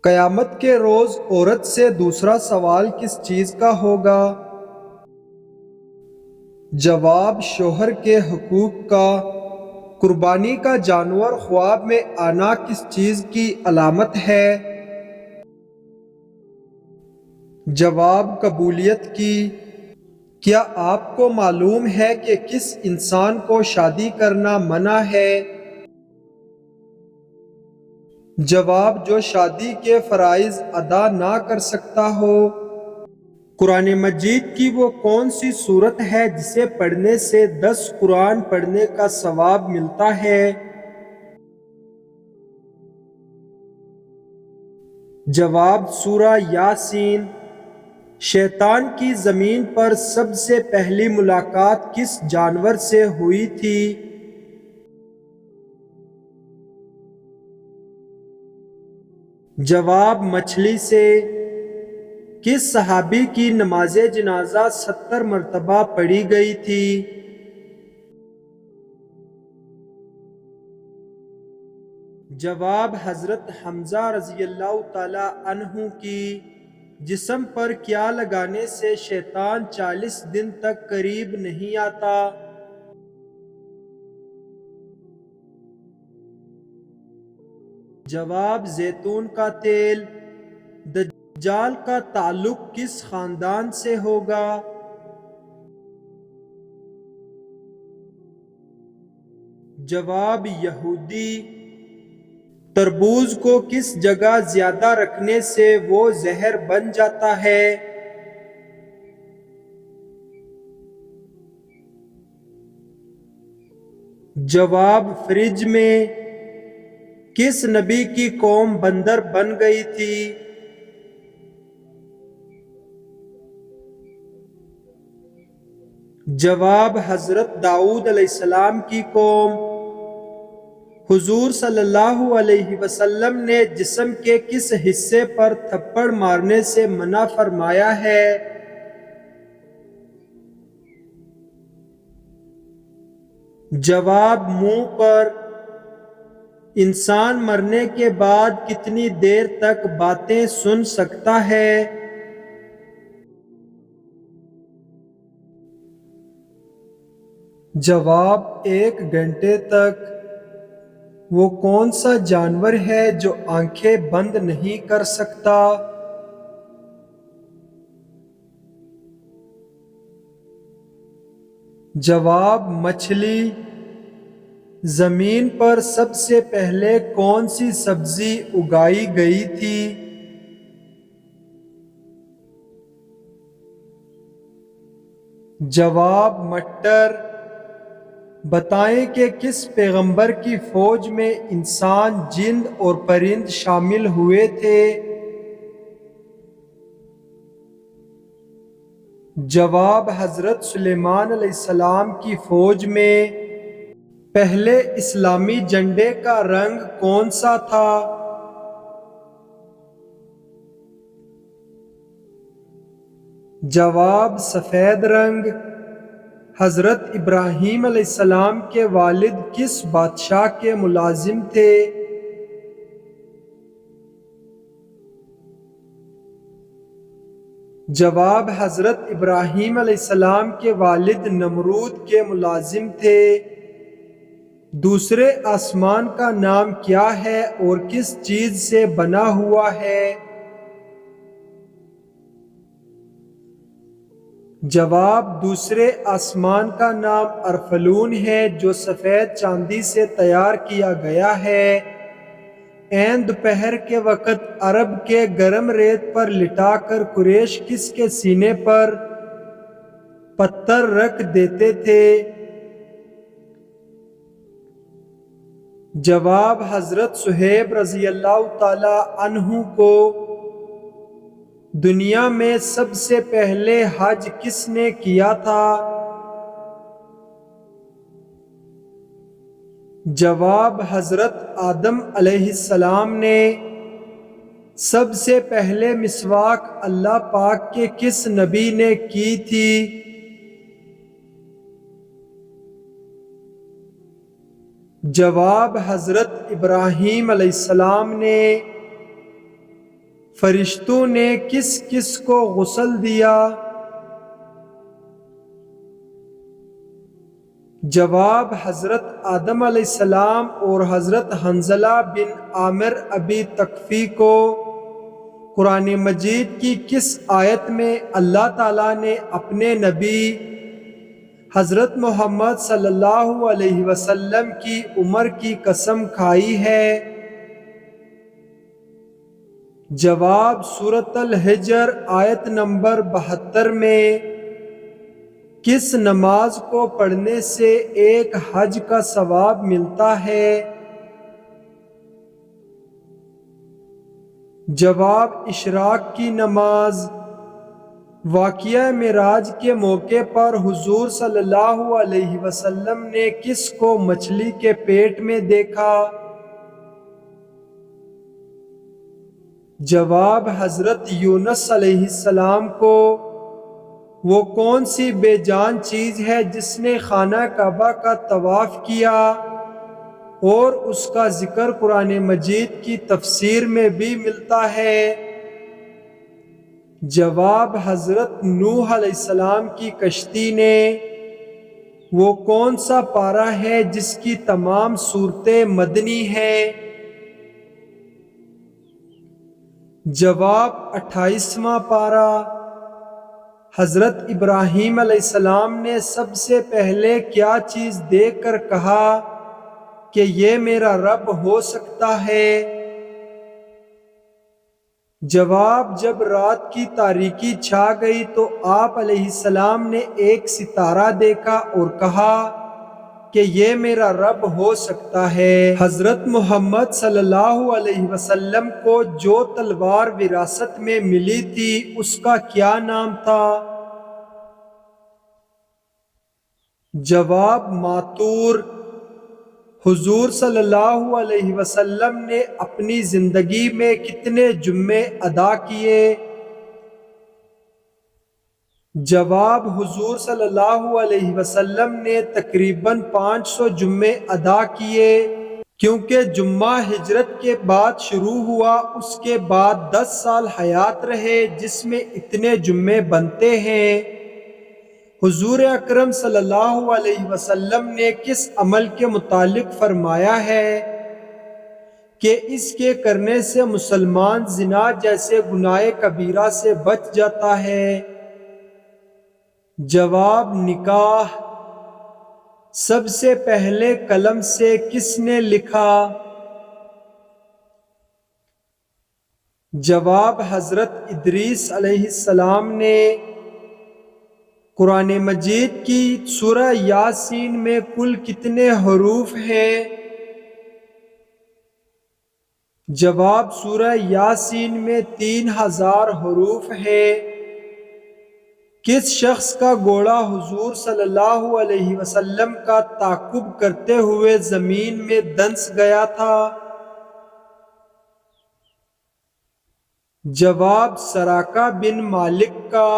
قیامت کے روز عورت سے دوسرا سوال کس چیز کا ہوگا؟ جواب شوہر کے حقوق کا۔ قربانی کا جانور خواب میں آنا کس چیز کی علامت ہے؟ جواب قبولیت کی۔ کیا آپ کو معلوم ہے کہ کس انسان کو شادی کرنا منع ہے؟ جواب جو شادی کے فرائض ادا نہ کر سکتا ہو۔ قرآن مجید کی وہ کون سی سورت ہے جسے پڑھنے سے 10 قرآن پڑھنے کا ثواب ملتا ہے؟ جواب سورہ یاسین۔ شیطان کی زمین پر سب سے پہلی ملاقات کس جانور سے ہوئی تھی؟ جواب مچھلی سے۔ کس صحابی کی نماز جنازہ 70 مرتبہ پڑھی گئی تھی؟ جواب حضرت حمزہ رضی اللہ تعالی عنہ کی۔ جسم پر کیا لگانے سے شیطان 40 دن تک قریب نہیں آتا؟ جواب زیتون کا تیل۔ دجال کا تعلق کس خاندان سے ہوگا؟ جواب یہودی۔ تربوز کو کس جگہ زیادہ رکھنے سے وہ زہر بن جاتا ہے؟ جواب فریج میں۔ کس نبی کی قوم بندر بن گئی تھی؟ جواب حضرت داؤد علیہ السلام کی قوم۔ حضور صلی اللہ علیہ وسلم نے جسم کے کس حصے پر تھپڑ مارنے سے منع فرمایا ہے؟ جواب منہ پر۔ انسان مرنے کے بعد کتنی دیر تک باتیں سن سکتا ہے؟ جواب 1 گھنٹے تک۔ وہ کون سا جانور ہے جو آنکھیں بند نہیں کر سکتا؟ جواب مچھلی۔ زمین پر سب سے پہلے کون سی سبزی اگائی گئی تھی؟ جواب مٹر۔ بتائیں کہ کس پیغمبر کی فوج میں انسان، جن اور پرند شامل ہوئے تھے؟ جواب حضرت سلیمان علیہ السلام کی فوج میں۔ پہلے اسلامی جھنڈے کا رنگ کون سا تھا؟ جواب سفید رنگ۔ حضرت ابراہیم علیہ السلام کے والد کس بادشاہ کے ملازم تھے؟ جواب حضرت ابراہیم علیہ السلام کے والد نمرود کے ملازم تھے۔ دوسرے آسمان کا نام کیا ہے اور کس چیز سے بنا ہوا ہے؟ جواب دوسرے آسمان کا نام ارفلون ہے جو سفید چاندی سے تیار کیا گیا ہے۔ عین دوپہر کے وقت عرب کے گرم ریت پر لٹا کر قریش کس کے سینے پر پتھر رکھ دیتے تھے؟ جواب حضرت صہیب رضی اللہ تعالی عنہ کو۔ دنیا میں سب سے پہلے حج کس نے کیا تھا؟ جواب حضرت آدم علیہ السلام نے۔ سب سے پہلے مسواک اللہ پاک کے کس نبی نے کی تھی؟ جواب حضرت ابراہیم علیہ السلام نے۔ فرشتوں نے کس کس کو غسل دیا؟ جواب: حضرت آدم علیہ السلام اور حضرت حنظلہ بن عامر ابی تکفی کو قرآن مجید کی کس آیت میں اللہ تعالیٰ نے اپنے نبی حضرت محمد صلی اللہ علیہ وسلم کی عمر کی قسم کھائی ہے؟ جواب: سورۃ الحجر آیت نمبر 72 میں۔ کس نماز کو پڑھنے سے ایک حج کا ثواب ملتا ہے؟ جواب: اشراق کی نماز۔ واقعہ معراج کے موقع پر حضور صلی اللہ علیہ وسلم نے کس کو مچھلی کے پیٹ میں دیکھا؟ جواب: حضرت یونس علیہ السلام کو۔ وہ کون سی بے جان چیز ہے جس نے خانہ کعبہ کا طواف کیا اور اس کا ذکر قرآن مجید کی تفسیر میں بھی ملتا ہے؟ جواب: حضرت نوح علیہ السلام کی کشتی نے۔ وہ کون سا پارہ ہے جس کی تمام صورتیں مدنی ہیں؟ جواب: 28واں پارہ۔ حضرت ابراہیم علیہ السلام نے سب سے پہلے کیا چیز دیکھ کر کہا کہ یہ میرا رب ہو سکتا ہے؟ جواب: جب رات کی تاریکی چھا گئی تو آپ علیہ السلام نے ایک ستارہ دیکھا اور کہا کہ یہ میرا رب ہو سکتا ہے۔ حضرت محمد صلی اللہ علیہ وسلم کو جو تلوار وراثت میں ملی تھی اس کا کیا نام تھا؟ جواب: ماتور۔ حضور صلی اللہ علیہ وسلم نے اپنی زندگی میں کتنے جمعے ادا کیے؟ جواب: حضور صلی اللہ علیہ وسلم نے تقریباً 500 جمعے ادا کیے، کیونکہ جمعہ ہجرت کے بعد شروع ہوا، اس کے بعد 10 سال حیات رہے جس میں اتنے جمعے بنتے ہیں۔ حضور اکرم صلی اللہ علیہ وسلم نے کس عمل کے متعلق فرمایا ہے کہ اس کے کرنے سے مسلمان زنا جیسے گناہ کبیرہ سے بچ جاتا ہے؟ جواب: نکاح۔ سب سے پہلے قلم سے کس نے لکھا؟ جواب: حضرت ادریس علیہ السلام نے۔ قرآن مجید کی سورہ یاسین میں کل کتنے حروف ہیں؟ جواب: سورہ یاسین میں 3000 حروف ہیں۔ کس شخص کا گھوڑا حضور صلی اللہ علیہ وسلم کا تعاقب کرتے ہوئے زمین میں دنس گیا تھا؟ جواب: سراقہ بن مالک کا۔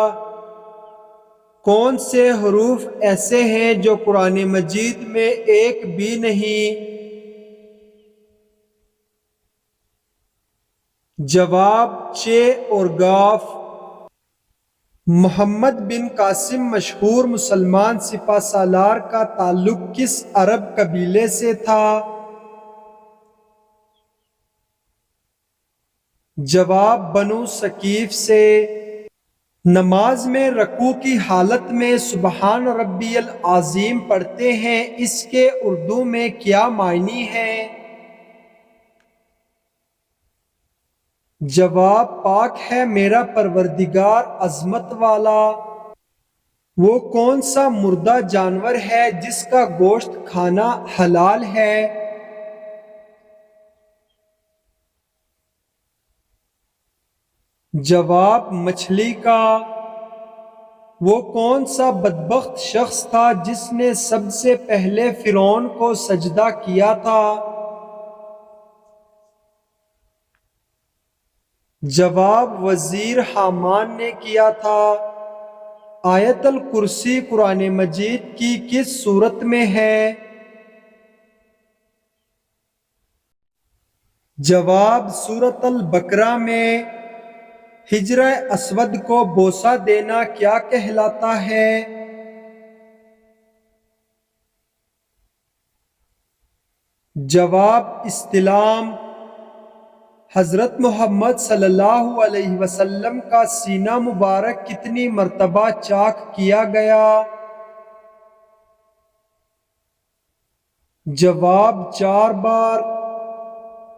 کون سے حروف ایسے ہیں جو قرآن مجید میں ایک بھی نہیں؟ جواب: چ اور گ۔ محمد بن قاسم مشہور مسلمان سپہ سالار کا تعلق کس عرب قبیلے سے تھا؟ جواب: بنو ثقیف سے۔ نماز میں رکوع کی حالت میں سبحان ربی العظیم پڑھتے ہیں، اس کے اردو میں کیا معنی ہے؟ جواب: پاک ہے میرا پروردگار عظمت والا۔ وہ کون سا مردہ جانور ہے جس کا گوشت کھانا حلال ہے؟ جواب: مچھلی کا۔ وہ کون سا بدبخت شخص تھا جس نے سب سے پہلے فرعون کو سجدہ کیا تھا؟ جواب: وزیر حامان نے کیا تھا۔ آیت الکرسی قرآن مجید کی کس سورت میں ہے؟ جواب: سورۃ البقرہ میں۔ حجر اسود کو بوسہ دینا کیا کہلاتا ہے؟ جواب استلام۔ حضرت محمد صلی اللہ علیہ وسلم کا سینہ مبارک کتنی مرتبہ چاک کیا گیا؟ جواب 4 بار۔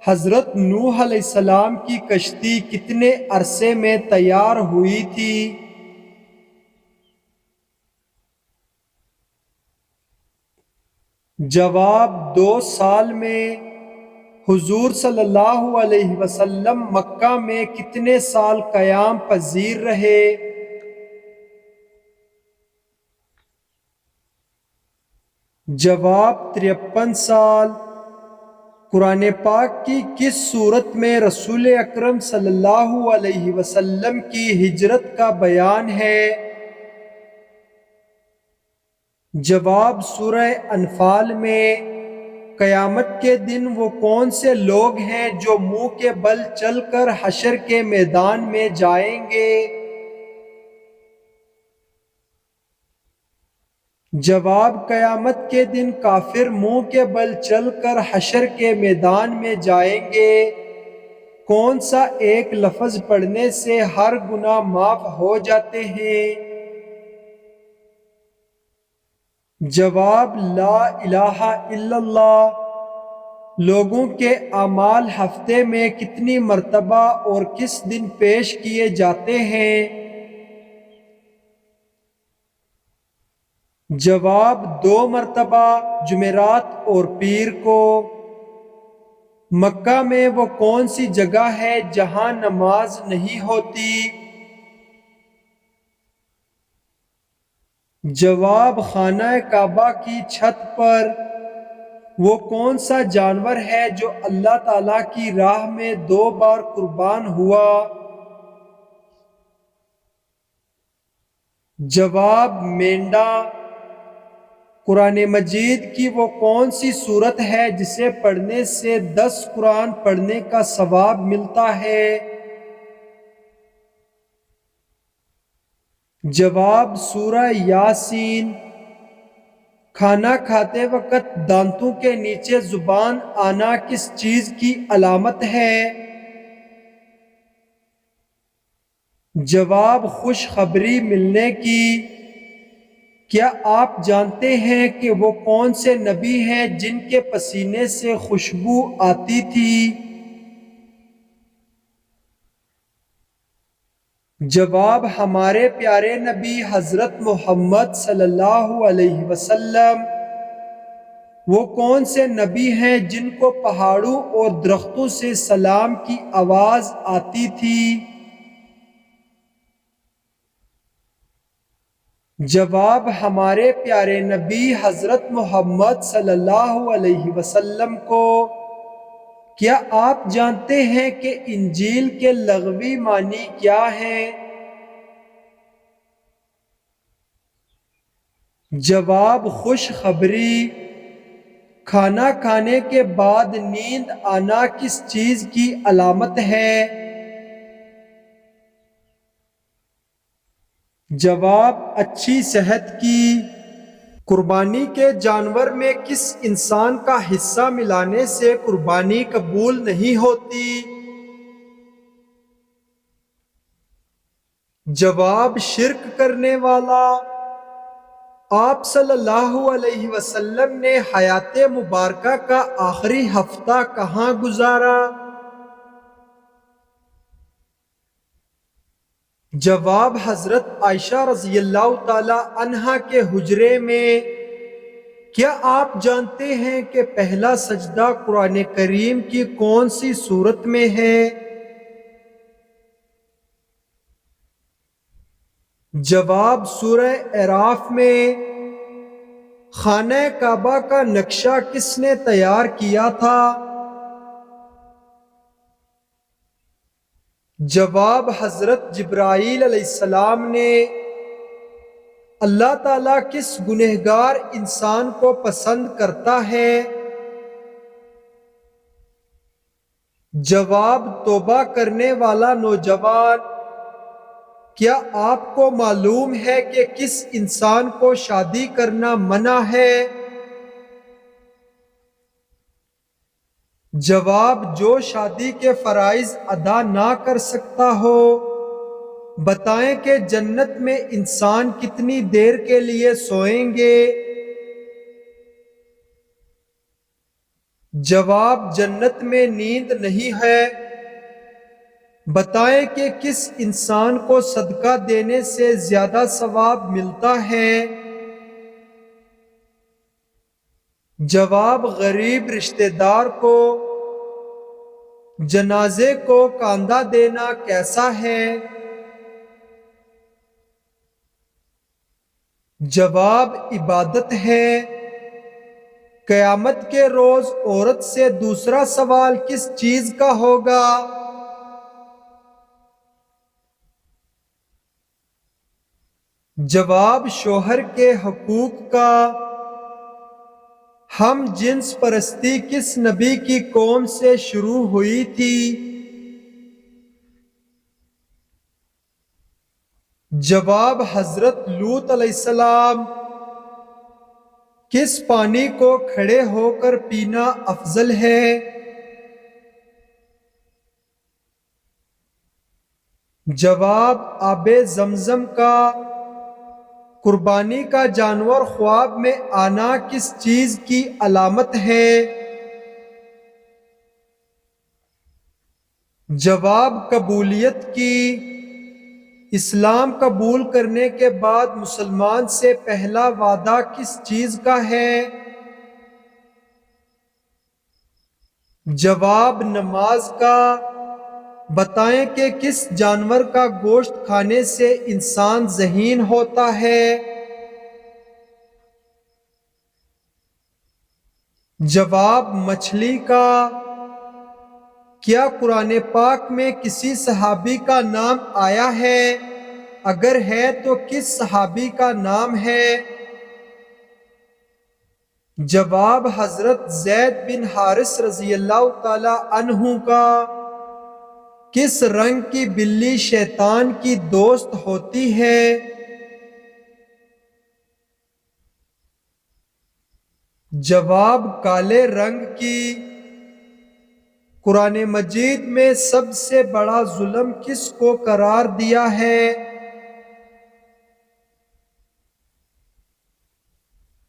حضرت نوح علیہ السلام کی کشتی کتنے عرصے میں تیار ہوئی تھی؟ جواب 2 سال میں۔ حضور صلی اللہ علیہ وسلم مکہ میں کتنے سال قیام پذیر رہے؟ جواب 53 سال۔ قرآن پاک کی کس صورت میں رسول اکرم صلی اللہ علیہ وسلم کی ہجرت کا بیان ہے؟ جواب سورہ انفال میں۔ قیامت کے دن وہ کون سے لوگ ہیں جو منہ کے بل چل کر حشر کے میدان میں جائیں گے؟ جواب قیامت کے دن کافر منہ کے بل چل کر حشر کے میدان میں جائیں گے۔ کون سا ایک لفظ پڑھنے سے ہر گناہ معاف ہو جاتے ہیں؟ جواب لا الہ الا اللہ۔ لوگوں کے اعمال ہفتے میں کتنی مرتبہ اور کس دن پیش کیے جاتے ہیں؟ جواب 2 مرتبہ، جمعرات اور پیر کو۔ مکہ میں وہ کون سی جگہ ہے جہاں نماز نہیں ہوتی؟ جواب خانہ کعبہ کی چھت پر۔ وہ کون سا جانور ہے جو اللہ تعالیٰ کی راہ میں 2 بار قربان ہوا؟ جواب مینڈا۔ قرآن مجید کی وہ کون سی سورت ہے جسے پڑھنے سے 10 قرآن پڑھنے کا ثواب ملتا ہے؟ جواب سورہ یاسین۔ کھانا کھاتے وقت دانتوں کے نیچے زبان آنا کس چیز کی علامت ہے؟ جواب خوشخبری ملنے کی۔ کیا آپ جانتے ہیں کہ وہ کون سے نبی ہیں جن کے پسینے سے خوشبو آتی تھی؟ جواب ہمارے پیارے نبی حضرت محمد صلی اللہ علیہ وسلم۔ وہ کون سے نبی ہیں جن کو پہاڑوں اور درختوں سے سلام کی آواز آتی تھی؟ جواب ہمارے پیارے نبی حضرت محمد صلی اللہ علیہ وسلم کو۔ کیا آپ جانتے ہیں کہ انجیل کے لغوی معنی کیا ہیں؟ جواب خوشخبری۔ کھانا کھانے کے بعد نیند آنا کس چیز کی علامت ہے؟ جواب اچھی صحت کی۔ قربانی کے جانور میں کس انسان کا حصہ ملانے سے قربانی قبول نہیں ہوتی؟ جواب شرک کرنے والا۔ آپ صلی اللہ علیہ وسلم نے حیات مبارکہ کا آخری ہفتہ کہاں گزارا؟ جواب حضرت عائشہ رضی اللہ تعالی عنہا کے حجرے میں۔ کیا آپ جانتے ہیں کہ پہلا سجدہ قرآن کریم کی کون سی سورت میں ہے؟ جواب سورہ اعراف میں۔ خانہ کعبہ کا نقشہ کس نے تیار کیا تھا؟ جواب حضرت جبرائیل علیہ السلام نے۔ اللہ تعالیٰ کس گنہگار انسان کو پسند کرتا ہے؟ جواب توبہ کرنے والا نوجوان۔ کیا آپ کو معلوم ہے کہ کس انسان کو شادی کرنا منع ہے؟ جواب: جو شادی کے فرائض ادا نہ کر سکتا ہو۔ بتائیں کہ جنت میں انسان کتنی دیر کے لیے سوئیں گے؟ جواب: جنت میں نیند نہیں ہے۔ بتائیں کہ کس انسان کو صدقہ دینے سے زیادہ ثواب ملتا ہے؟ جواب: غریب رشتہ دار کو۔ جنازے کو کاندھا دینا کیسا ہے؟ جواب: عبادت ہے۔ قیامت کے روز عورت سے دوسرا سوال کس چیز کا ہوگا؟ جواب: شوہر کے حقوق کا۔ ہم جنس پرستی کس نبی کی قوم سے شروع ہوئی تھی؟ جواب: حضرت لوط علیہ السلام۔ کس پانی کو کھڑے ہو کر پینا افضل ہے؟ جواب: آب زمزم کا۔ قربانی کا جانور خواب میں آنا کس چیز کی علامت ہے؟ جواب: قبولیت کی۔ اسلام قبول کرنے کے بعد مسلمان سے پہلا وعدہ کس چیز کا ہے؟ جواب: نماز کا۔ بتائیں کہ کس جانور کا گوشت کھانے سے انسان ذہین ہوتا ہے؟ جواب: مچھلی کا۔ کیا قرآن پاک میں کسی صحابی کا نام آیا ہے؟ اگر ہے تو کس صحابی کا نام ہے؟ جواب: حضرت زید بن حارث رضی اللہ تعالی عنہ کا۔ کس رنگ کی بلی شیطان کی دوست ہوتی ہے؟ جواب: کالے رنگ کی۔ قرآن مجید میں سب سے بڑا ظلم کس کو قرار دیا ہے؟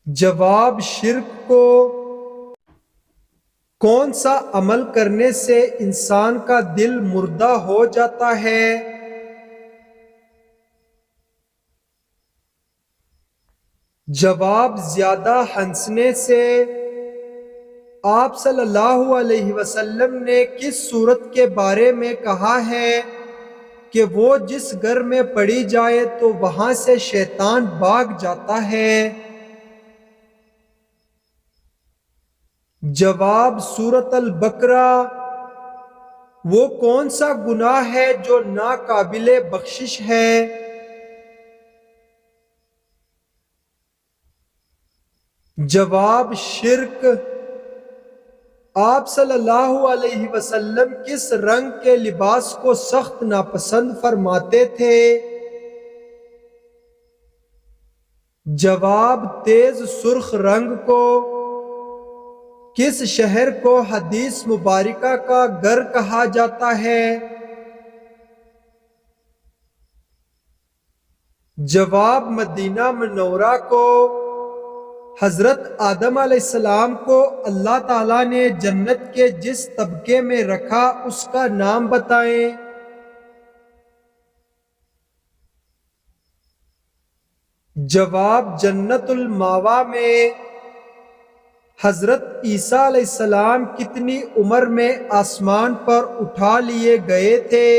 جواب: شرک کو۔ کون سا عمل کرنے سے انسان کا دل مردہ ہو جاتا ہے؟ جواب: زیادہ ہنسنے سے۔ آپ صلی اللہ علیہ وسلم نے کس سورت کے بارے میں کہا ہے کہ وہ جس گھر میں پڑھی جائے تو وہاں سے شیطان بھاگ جاتا ہے؟ جواب: سورۃ البقرہ۔ وہ کون سا گناہ ہے جو ناقابل بخشش ہے؟ جواب: شرک۔ آپ صلی اللہ علیہ وسلم کس رنگ کے لباس کو سخت ناپسند فرماتے تھے؟ جواب: تیز سرخ رنگ کو۔ کس شہر کو حدیث مبارکہ کا گھر کہا جاتا ہے؟ جواب: مدینہ منورہ کو۔ حضرت آدم علیہ السلام کو اللہ تعالیٰ نے جنت کے جس طبقے میں رکھا اس کا نام بتائیں۔ جواب: جنت الماوا میں۔ حضرت عیسیٰ علیہ السلام کتنی عمر میں آسمان پر اٹھا لیے گئے تھے؟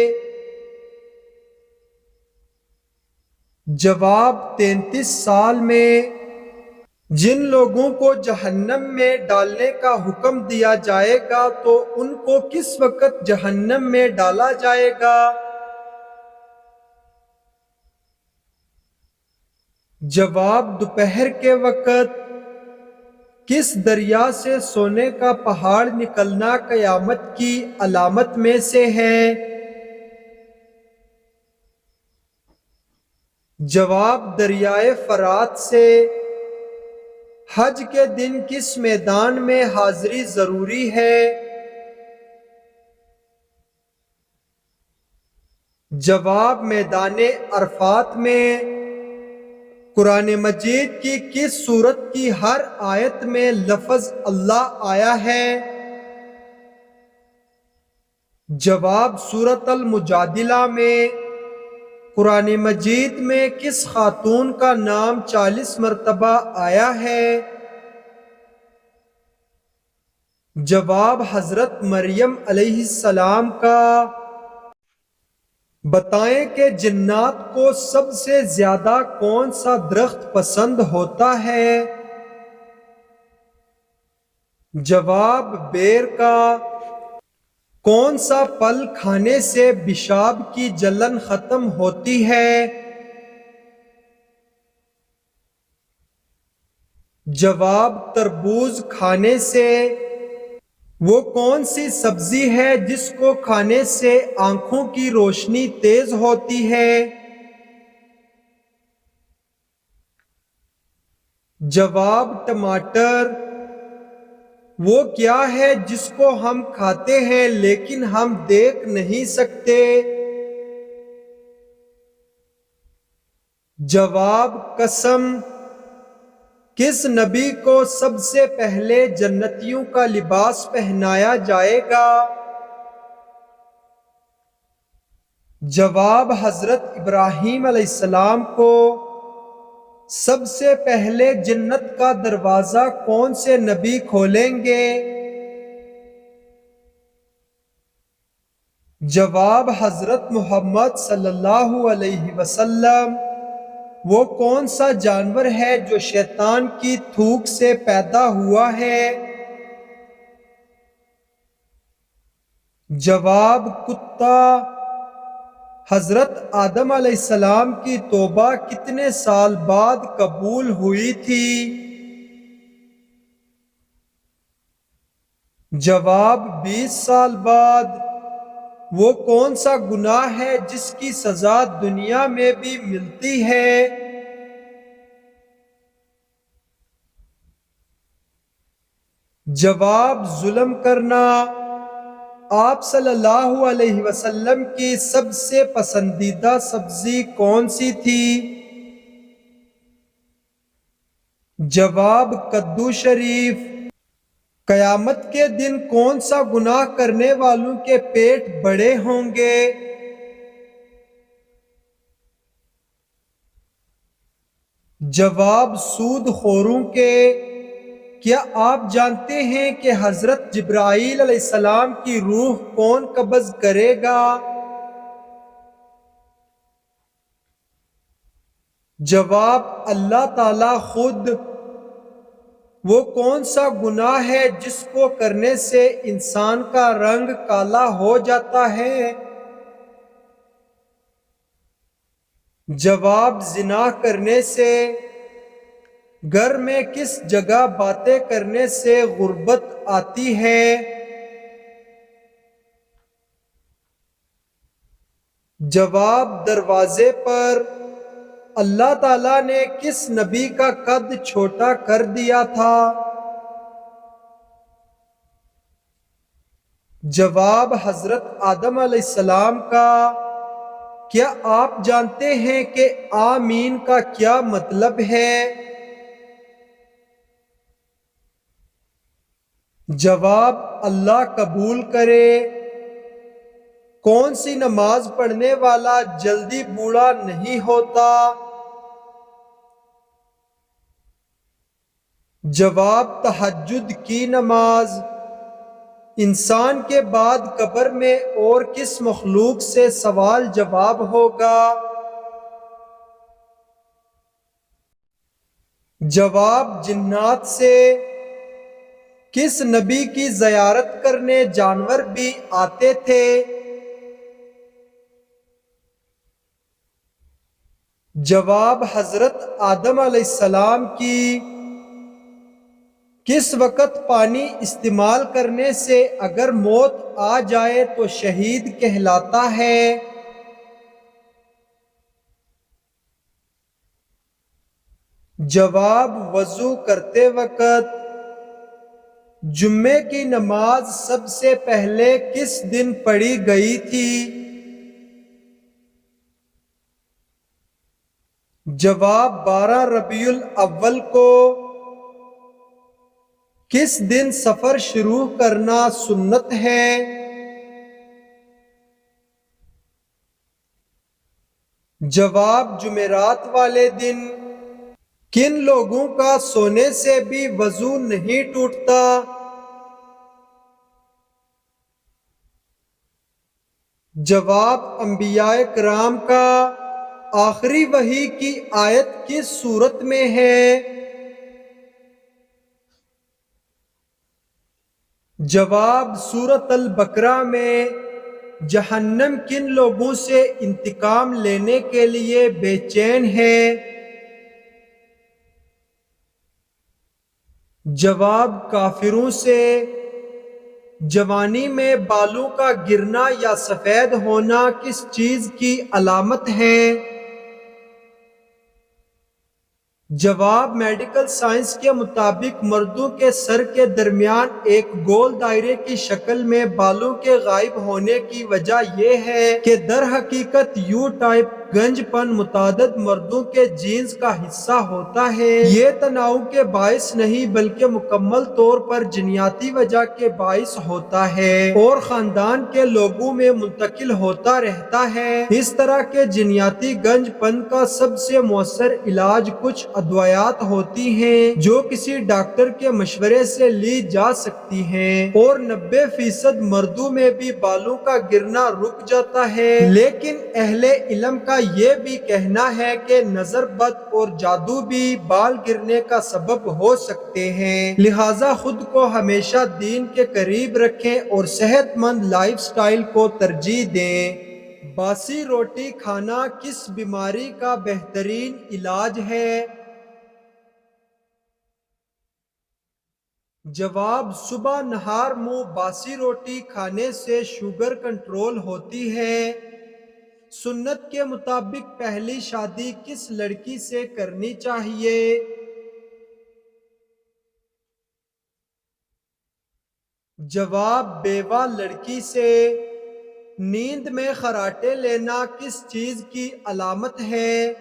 جواب: 33 سال میں۔ جن لوگوں کو جہنم میں ڈالنے کا حکم دیا جائے گا تو ان کو کس وقت جہنم میں ڈالا جائے گا؟ جواب: دوپہر کے وقت۔ کس دریا سے سونے کا پہاڑ نکلنا قیامت کی علامت میں سے ہے؟ جواب دریائے فرات سے۔ حج کے دن کس میدان میں حاضری ضروری ہے؟ جواب میدان عرفات میں۔ قرآن مجید کی کس سورت کی ہر آیت میں لفظ اللہ آیا ہے؟ جواب سورۃ المجادلہ میں۔ قرآن مجید میں کس خاتون کا نام 40 مرتبہ آیا ہے؟ جواب حضرت مریم علیہ السلام کا۔ بتائیں کہ جنات کو سب سے زیادہ کون سا درخت پسند ہوتا ہے؟ جواب بیر کا۔ کون سا پھل کھانے سے پیشاب کی جلن ختم ہوتی ہے؟ جواب تربوز کھانے سے۔ وہ کون سی سبزی ہے جس کو کھانے سے آنکھوں کی روشنی تیز ہوتی ہے؟ جواب ٹماٹر۔ وہ کیا ہے جس کو ہم کھاتے ہیں لیکن ہم دیکھ نہیں سکتے؟ جواب قسم۔ کس نبی کو سب سے پہلے جنتیوں کا لباس پہنایا جائے گا؟ جواب حضرت ابراہیم علیہ السلام کو۔ سب سے پہلے جنت کا دروازہ کون سے نبی کھولیں گے؟ جواب حضرت محمد صلی اللہ علیہ وسلم۔ وہ کون سا جانور ہے جو شیطان کی تھوک سے پیدا ہوا ہے؟ جواب کتا۔ حضرت آدم علیہ السلام کی توبہ کتنے سال بعد قبول ہوئی تھی؟ جواب 20 سال بعد۔ وہ کون سا گناہ ہے جس کی سزا دنیا میں بھی ملتی ہے؟ جواب ظلم کرنا۔ آپ صلی اللہ علیہ وسلم کی سب سے پسندیدہ سبزی کون سی تھی؟ جواب کدو شریف۔ قیامت کے دن کون سا گناہ کرنے والوں کے پیٹ بڑے ہوں گے؟ جواب سود خوروں کے۔ کیا آپ جانتے ہیں کہ حضرت جبرائیل علیہ السلام کی روح کون قبض کرے گا؟ جواب اللہ تعالی خود۔ وہ کون سا گناہ ہے جس کو کرنے سے انسان کا رنگ کالا ہو جاتا ہے؟ جواب زنا کرنے سے۔ گھر میں کس جگہ باتیں کرنے سے غربت آتی ہے؟ جواب دروازے پر۔ اللہ تعالیٰ نے کس نبی کا قد چھوٹا کر دیا تھا؟ جواب حضرت آدم علیہ السلام کا۔ کیا آپ جانتے ہیں کہ آمین کا کیا مطلب ہے؟ جواب اللہ قبول کرے۔ کون سی نماز پڑھنے والا جلدی بوڑھا نہیں ہوتا؟ جواب تہجد کی نماز۔ انسان کے بعد قبر میں اور کس مخلوق سے سوال جواب ہوگا؟ جواب جنات سے۔ کس نبی کی زیارت کرنے جانور بھی آتے تھے؟ جواب حضرت آدم علیہ السلام کی۔ کس وقت پانی استعمال کرنے سے اگر موت آ جائے تو شہید کہلاتا ہے؟ جواب: وضو کرتے وقت۔ جمعے کی نماز سب سے پہلے کس دن پڑھی گئی تھی؟ جواب: 12 ربیع الاول کو۔ کس دن سفر شروع کرنا سنت ہے؟ جواب: جمعرات والے دن۔ کن لوگوں کا سونے سے بھی وضو نہیں ٹوٹتا؟ جواب: انبیاء کرام کا۔ آخری وحی کی آیت کس سورت میں ہے؟ جواب: سورۃ البقرہ میں۔ جہنم کن لوگوں سے انتقام لینے کے لیے بے چین ہے؟ جواب: کافروں سے۔ جوانی میں بالوں کا گرنا یا سفید ہونا کس چیز کی علامت ہے؟ جواب: میڈیکل سائنس کے مطابق مردوں کے سر کے درمیان ایک گول دائرے کی شکل میں بالوں کے غائب ہونے کی وجہ یہ ہے کہ در حقیقت یو ٹائپ گنج پن متعدد مردوں کے جینز کا حصہ ہوتا ہے۔ یہ تناؤ کے باعث نہیں بلکہ مکمل طور پر جینیاتی وجہ کے باعث ہوتا ہے اور خاندان کے لوگوں میں منتقل ہوتا رہتا ہے۔ اس طرح کے جینیاتی گنج پن کا سب سے مؤثر علاج کچھ ادویات ہوتی ہیں جو کسی ڈاکٹر کے مشورے سے لی جا سکتی ہیں اور 90% مردوں میں بھی بالوں کا گرنا رک جاتا ہے، لیکن اہل علم کا یہ بھی کہنا ہے کہ نظر بد اور جادو بھی بال گرنے کا سبب ہو سکتے ہیں، لہٰذا خود کو ہمیشہ دین کے قریب رکھیں اور صحت مند لائف سٹائل کو ترجیح دیں۔ باسی روٹی کھانا کس بیماری کا بہترین علاج ہے؟ جواب: صبح نہار منہ باسی روٹی کھانے سے شوگر کنٹرول ہوتی ہے۔ سنت کے مطابق پہلی شادی کس لڑکی سے کرنی چاہیے؟ جواب: بیوہ لڑکی سے۔ نیند میں خراٹے لینا کس چیز کی علامت ہے؟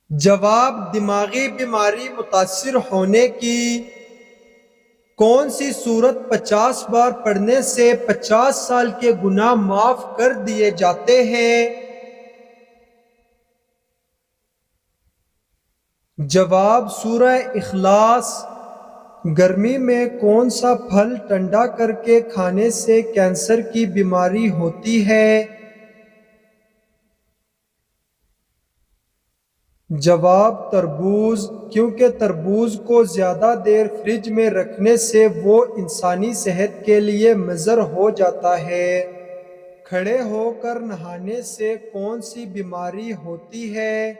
جواب: دماغی بیماری متاثر ہونے کی۔ کون سی سورت 50 بار پڑھنے سے 50 سال کے گناہ معاف کر دیے جاتے ہیں؟ جواب: سورہ اخلاص۔ گرمی میں کون سا پھل ٹھنڈا کر کے کھانے سے کینسر کی بیماری ہوتی ہے؟ جواب: تربوز، کیونکہ تربوز کو زیادہ دیر فریج میں رکھنے سے وہ انسانی صحت کے لیے مضر ہو جاتا ہے۔ کھڑے ہو کر نہانے سے کون سی بیماری ہوتی ہے؟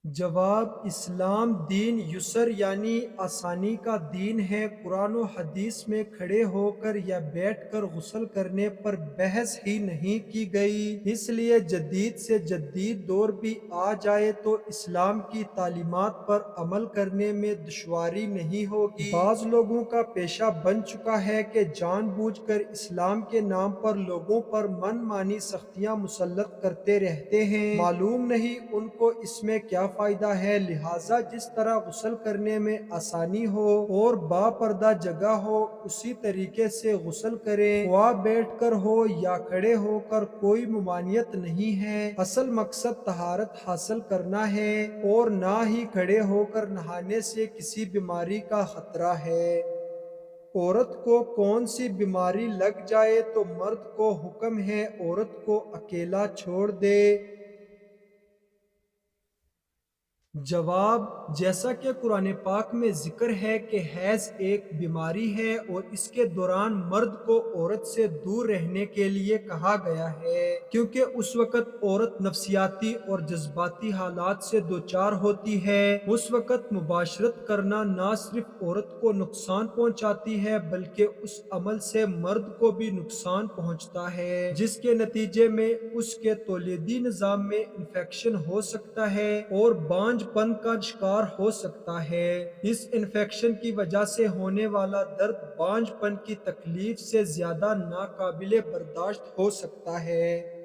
جواب: اسلام دین یسر یعنی آسانی کا دین ہے۔ قرآن و حدیث میں کھڑے ہو کر یا بیٹھ کر غسل کرنے پر بحث ہی نہیں کی گئی، اس لیے جدید سے جدید دور بھی آ جائے تو اسلام کی تعلیمات پر عمل کرنے میں دشواری نہیں ہوگی۔ بعض لوگوں کا پیشہ بن چکا ہے کہ جان بوجھ کر اسلام کے نام پر لوگوں پر من مانی سختیاں مسلط کرتے رہتے ہیں، معلوم نہیں ان کو اس میں کیا فائدہ ہے، لہٰذا جس طرح غسل کرنے میں آسانی ہو اور با پردہ جگہ ہو اسی طریقے سے غسل کریں، خواہ بیٹھ کر ہو یا کھڑے ہو کر کوئی ممانعت نہیں ہے۔ اصل مقصد طہارت حاصل کرنا ہے اور نہ ہی کھڑے ہو کر نہانے سے کسی بیماری کا خطرہ ہے۔ عورت کو کون سی بیماری لگ جائے تو مرد کو حکم ہے عورت کو اکیلا چھوڑ دے؟ جواب: جیسا کہ قرآن پاک میں ذکر ہے کہ حیض ایک بیماری ہے اور اس کے دوران مرد کو عورت سے دور رہنے کے لیے کہا گیا ہے، کیونکہ اس وقت عورت نفسیاتی اور جذباتی حالات سے دوچار ہوتی ہے۔ اس وقت مباشرت کرنا نہ صرف عورت کو نقصان پہنچاتی ہے بلکہ اس عمل سے مرد کو بھی نقصان پہنچتا ہے، جس کے نتیجے میں اس کے تولیدی نظام میں انفیکشن ہو سکتا ہے اور بانجھ پن کا شکار ہو سکتا ہے۔ اس انفیکشن کی وجہ سے ہونے والا درد بانجھ پن کی تکلیف سے زیادہ ناقابل برداشت ہو سکتا ہے۔